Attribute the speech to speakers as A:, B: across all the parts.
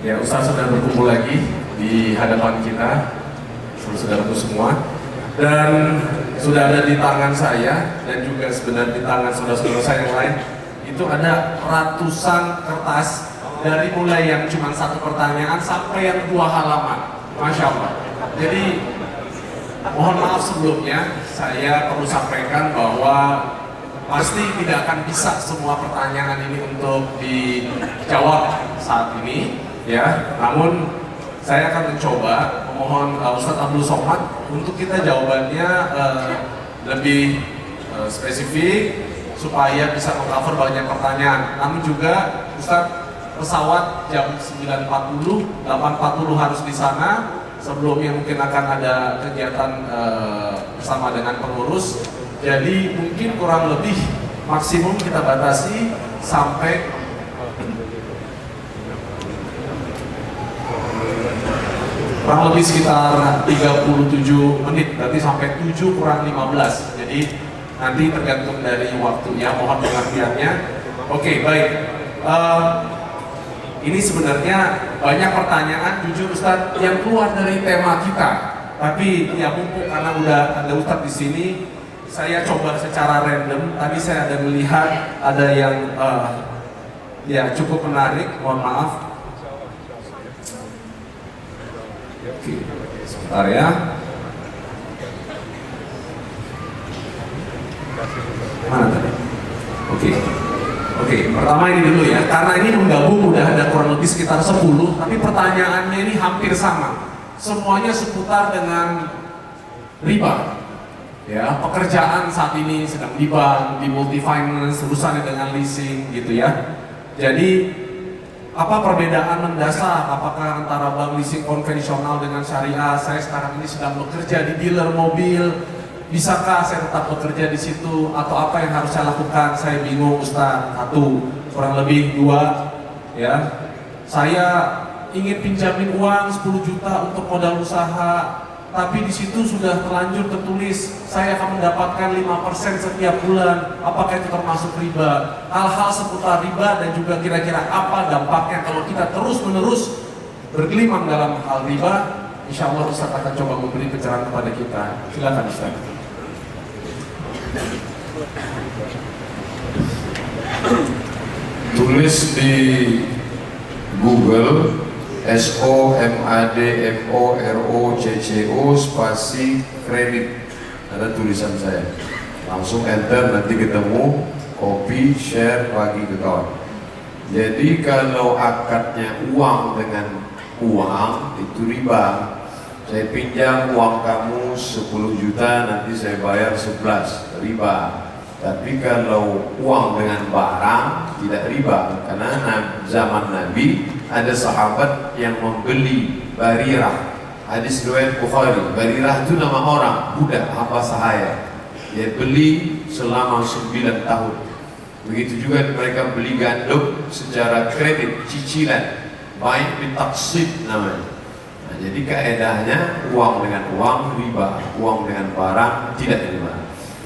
A: Ya, Ustaz sudah berkumpul lagi di hadapan kita, saudara-saudaraku semua, dan sudah ada di tangan saya dan juga sebenarnya di tangan saudara-saudara saya yang lain. Itu ada ratusan kertas dari mulai yang cuma satu pertanyaan sampai yang 2 halaman, Masya Allah. Jadi mohon maaf sebelumnya, saya perlu sampaikan bahwa pasti tidak akan bisa semua pertanyaan ini untuk dijawab saat ini. Ya, namun saya akan mencoba memohon Ustadz Abdul Somad untuk kita jawabannya lebih spesifik supaya bisa meng-cover banyak pertanyaan. Namun juga Ustadz pesawat jam 9.40, 8.40 harus di sana. Sebelumnya mungkin akan ada kegiatan bersama dengan pengurus. Jadi mungkin kurang lebih maksimum kita batasi sampai kurang lebih sekitar 37 menit, berarti sampai 7 kurang 15. Jadi nanti tergantung dari waktunya, mohon pengertiannya. Oke, baik. Ini sebenarnya banyak pertanyaan, jujur Ustadz, yang keluar dari tema kita. Tapi ya mumpung karena udah ada Ustadz di sini, saya coba secara random. Tadi saya ada melihat ada yang ya cukup menarik, mohon maaf. Oke, sebentar ya. Mana tadi? Oke, pertama ini dulu ya. Karena ini menggabung udah ada kurang lebih sekitar 10, tapi pertanyaannya ini hampir sama. Semuanya seputar dengan riba. Ya, pekerjaan saat ini sedang di bank, di multi finance, urusannya dengan leasing gitu ya. Jadi apa perbedaan mendasar? Apakah antara bank leasing konvensional dengan syariah? Saya sekarang ini sedang bekerja di dealer mobil. Bisakah saya tetap bekerja di situ? Atau apa yang harus saya lakukan? Saya bingung, Ustaz. 1, kurang lebih 2, ya. Saya ingin pinjamin uang 10 juta untuk modal usaha, tapi di situ sudah terlanjur tertulis saya akan mendapatkan 5% setiap bulan. Apakah itu termasuk riba? Hal-hal seputar riba dan juga kira-kira apa dampaknya kalau kita terus-menerus bergelimang dalam hal riba. Insya Allah Ustaz akan coba memberi pencerahan kepada kita. Silakan Ustaz.
B: Tulis di Google SOMADMOROCCO spasi kredit, ada tulisan saya, langsung enter, nanti ketemu, copy, share, bagi ke kawan. Jadi kalau akadnya uang dengan uang itu riba. Saya pinjam uang kamu 10 juta, nanti saya bayar 11, riba. Tapi kalau uang dengan barang tidak riba, karena zaman Nabi ada sahabat yang membeli Barirah. Hadis riwayat Bukhari. Barirah itu nama orang, budak hamba sahaya. Dia beli selama 9 tahun. Begitu juga mereka beli gandum secara kredit, cicilan, baik bitaksid namanya. Nah, jadi kaedahnya uang dengan uang riba, uang dengan barang tidak riba.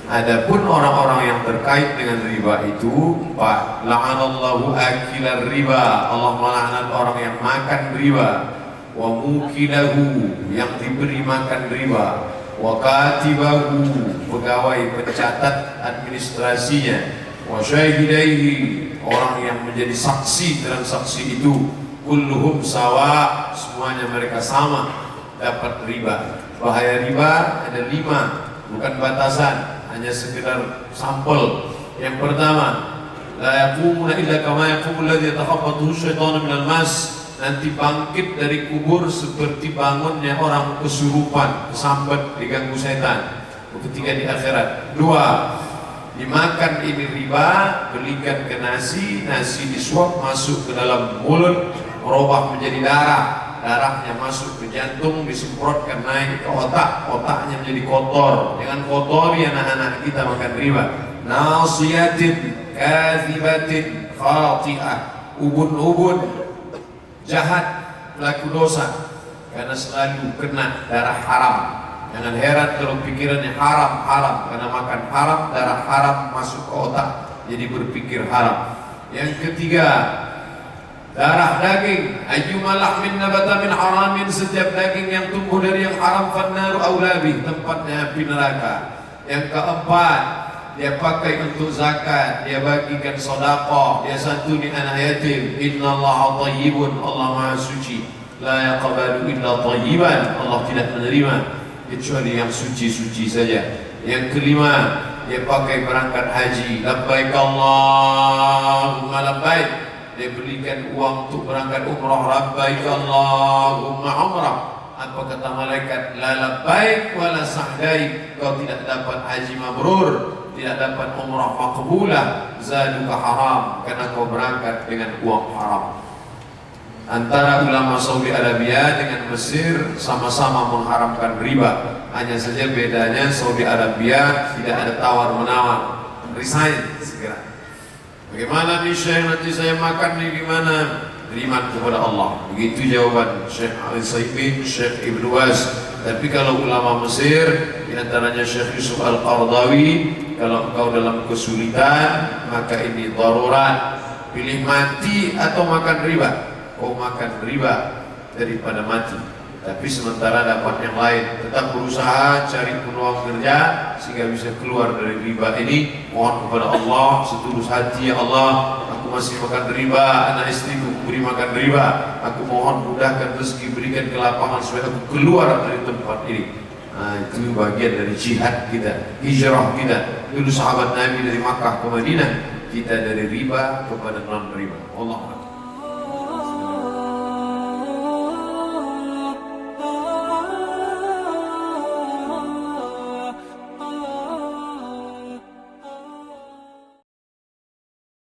B: Adapun orang-orang yang terkait dengan riba itu 4. La'anallahu akilar riba, Allah melaknat orang yang makan riba. Wa mukilahu, yang diberi makan riba. Wa katibahu, pegawai pencatat administrasinya. Wa syahidaihi, orang yang menjadi saksi transaksi itu. Kulluhum sawa, semuanya mereka sama dapat riba. Bahaya riba ada 5, bukan batasan, hanya sekedar sampel. Yang pertama, la yaqumuna illa kama yaqumul ladzi yatakhabbathu syaitanu minal mas. Nanti bangkit dari kubur seperti bangunnya orang kesurupan, kesambat, diganggu setan ketika di akhirat. 2, dimakan ini riba, belikan ke nasi, nasi disuap masuk ke dalam mulut, merubah menjadi darah. Darahnya masuk ke jantung, disemprotkan naik ke otak, otaknya menjadi kotor. Dengan kotori anak-anak kita makan riba. Nasiyatin, kadzibatin, khati'ah, ubun-ubun, jahat, pelaku dosa, karena selalu kena darah haram. Jangan heran kalau pikirannya haram, karena makan haram, darah haram masuk ke otak, jadi berpikir haram. Yang ketiga, darah daging, ayyuma lahmin nabata min haramin, setiap daging yang tumbuh dari yang haram, fannaru aulabi, tempatnya api neraka. Yang keempat, dia pakai untuk zakat, dia bagikan sedekah, dia santuni anak yatim. Innallaha thayyibun, Allah Maha suci. La yaqbalu illa thayyiban, Allah tidak menerima kecuali yang suci-suci saja. Yang kelima, dia pakai berangkat haji, labbaik Allahumma labbaik. Dia belikan uang untuk berangkat umrah, labbaik Allahumma umrah. Apa kata malaikat? La labbaik wa la sa'daik. Kau tidak dapat haji mabrur, tidak dapat umrah maqbulah, zaduka haram, karena kau berangkat dengan uang haram. Antara ulama Saudi Arabia dengan Mesir sama-sama mengharamkan riba. Hanya saja bedanya Saudi Arabia tidak ada tawar-menawar. Resign segera. Bagaimana nih Syekh, nanti saya makan nih gimana? Beriman kepada Allah. Begitu jawaban Syekh Al-Utsaimin, Syekh Ibnu Baz. Tapi kalau ulama Mesir, diantaranya Syekh Yusuf Al-Qaradawi, kalau engkau dalam kesulitan, maka ini darurat. Pilih mati atau makan riba. Kau makan riba daripada mati. Tapi sementara dapat yang lain, tetap berusaha cari peluang kerja sehingga bisa keluar dari riba ini. Mohon kepada Allah setulus hati, ya Allah, aku masih makan riba, anak istriku beri makan riba. Aku mohon mudahkan rezeki, berikan kelapangan supaya aku keluar dari tempat ini. Nah, itu bagian dari jihad kita, hijrah kita. Dulu sahabat Nabi dari Makkah ke Madinah, kita dari riba kepada non riba. Allah